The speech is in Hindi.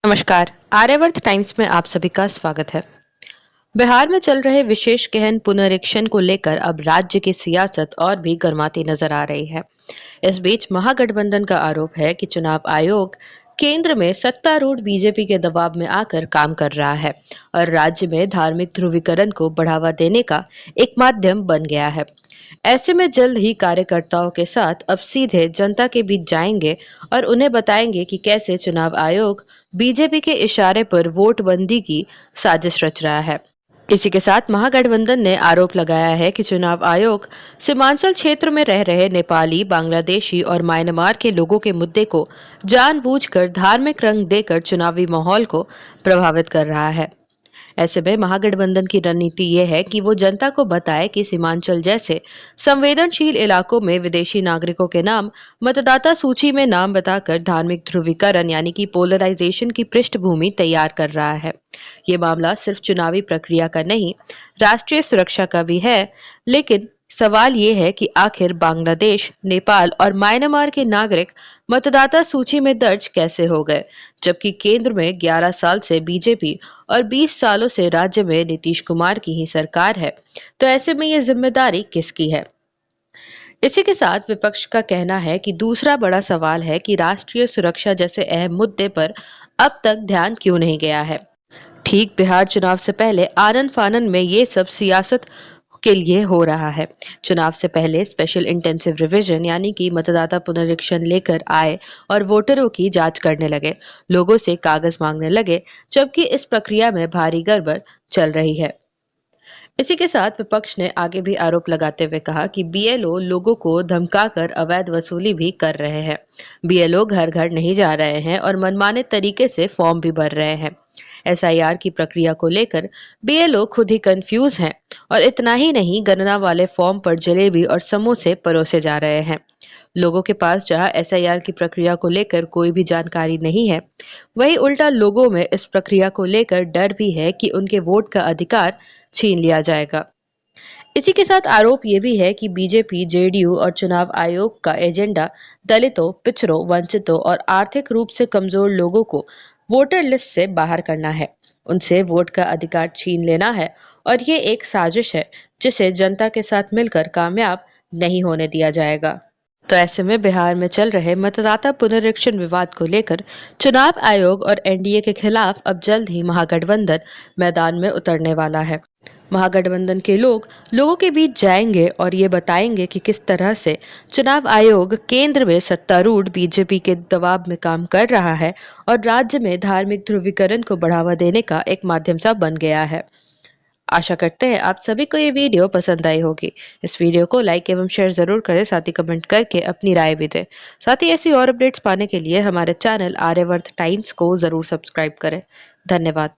नमस्कार। आर्यावर्त टाइम्स में आप सभी का स्वागत है। बिहार में चल रहे विशेष गहन पुनरीक्षण को लेकर अब राज्य की सियासत और भी गर्माती नजर आ रही है। इस बीच महागठबंधन का आरोप है कि चुनाव आयोग केंद्र में सत्तारूढ़ बीजेपी के दबाव में आकर काम कर रहा है और राज्य में धार्मिक ध्रुवीकरण को बढ़ावा देने का एक माध्यम बन गया है। ऐसे में जल्द ही कार्यकर्ताओं के साथ अब सीधे जनता के बीच जाएंगे और उन्हें बताएंगे कि कैसे चुनाव आयोग बीजेपी के इशारे पर वोटबंदी की साजिश रच रहा है। इसी के साथ महागठबंधन ने आरोप लगाया है कि चुनाव आयोग सीमांचल क्षेत्र में रह रहे नेपाली, बांग्लादेशी और म्यांमार के लोगों के मुद्दे को जानबूझकर धार्मिक रंग देकर चुनावी माहौल को प्रभावित कर रहा है। ऐसे में महागठबंधन की रणनीति ये है कि वो जनता को बताए कि सीमांचल जैसे संवेदनशील इलाकों में विदेशी नागरिकों के नाम मतदाता सूची में नाम बताकर धार्मिक ध्रुवीकरण यानी कि पोलराइजेशन की पृष्ठभूमि तैयार कर रहा है। ये मामला सिर्फ चुनावी प्रक्रिया का नहीं, राष्ट्रीय सुरक्षा का भी है। लेकिन सवाल ये है कि आखिर बांग्लादेश, नेपाल और म्यांमार के नागरिक मतदाता सूची में दर्ज कैसे हो गए, जबकि केंद्र में 11 साल से बीजेपी और 20 सालों से राज्य में नीतीश कुमार की ही सरकार है। तो ऐसे में ये जिम्मेदारी किसकी है? इसी के साथ विपक्ष का कहना है कि दूसरा बड़ा सवाल है कि राष्ट्रीय सुरक्षा जैसे अहम मुद्दे पर अब तक ध्यान क्यों नहीं गया है। ठीक बिहार चुनाव से पहले आनन फानन में ये सब सियासत के लिए हो रहा है। चुनाव से पहले स्पेशल इंटेंसिव रिवीजन यानी कि मतदाता पुनरीक्षण लेकर आए और वोटरों की जांच करने लगे, लोगों से कागज मांगने लगे, जबकि इस प्रक्रिया में भारी गड़बड़ चल रही है। इसी के साथ विपक्ष ने आगे भी आरोप लगाते हुए कहा कि बीएलओ लोगों को धमकाकर अवैध वसूली भी कर रहे हैं। बीएलओ घर घर नहीं जा रहे हैं और मनमाने तरीके से फॉर्म भी भर रहे हैं। एसआईआर की प्रक्रिया को लेकर बीएलओ खुद ही कंफ्यूज हैं और इतना ही नहीं, गणना वाले फॉर्म पर जलेबी और समोसे परोसे जा रहे हैं। लोगों के पास जहां एसआईआर की प्रक्रिया को लेकर कोई भी जानकारी नहीं है, वहीं उल्टा लोगों में इस प्रक्रिया को लेकर डर भी है कि उनके वोट का अधिकार छीन लिया जाएगा। इसी के साथ आरोप ये भी है कि बीजेपी, जेडीयू और चुनाव आयोग का एजेंडा दलितों, पिछड़ों, वंचितों और आर्थिक रूप से कमजोर लोगों को वोटर लिस्ट से बाहर करना है, उनसे वोट का अधिकार छीन लेना है और ये एक साजिश है जिसे जनता के साथ मिलकर कामयाब नहीं होने दिया जाएगा। तो ऐसे में बिहार में चल रहे मतदाता पुनरीक्षण विवाद को लेकर चुनाव आयोग और एनडीए के खिलाफ अब जल्द ही महागठबंधन मैदान में उतरने वाला है। महागठबंधन के लोग लोगों के बीच जाएंगे और ये बताएंगे कि किस तरह से चुनाव आयोग केंद्र में सत्तारूढ़ बीजेपी के दबाव में काम कर रहा है और राज्य में धार्मिक ध्रुवीकरण को बढ़ावा देने का एक माध्यम सा बन गया है। आशा करते हैं आप सभी को ये वीडियो पसंद आई होगी। इस वीडियो को लाइक एवं शेयर जरूर करें, साथ ही कमेंट करके अपनी राय भी दें। साथ ही ऐसी और अपडेट्स पाने के लिए हमारे चैनल आर्यावर्त टाइम्स को जरूर सब्सक्राइब करें। धन्यवाद।